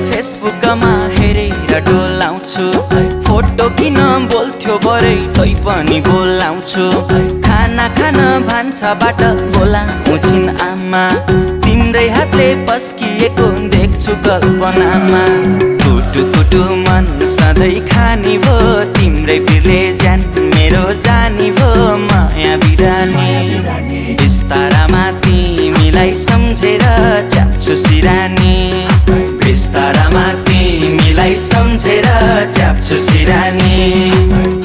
फेसबुकमा हेरेर डोलाउँछु फोटो किन बोल्थ्यो बरै तै पनि बोलाउँछु खाना खान भान्साबाट बोलाउँछिन् आमा तिम्रै हातले पस्किएको देख्छु कल्पनामा कुटु कुटु मन सधैँ खानी भो तिम्रै पिरले ज्यान मेरो जानी भो माया बिरानी बिस्तारामा तिमीलाई सम्झेर च्याप्छु सिरानी बिस्तारामा तिमीलाई सम्झेर च्याप्छु सिरानी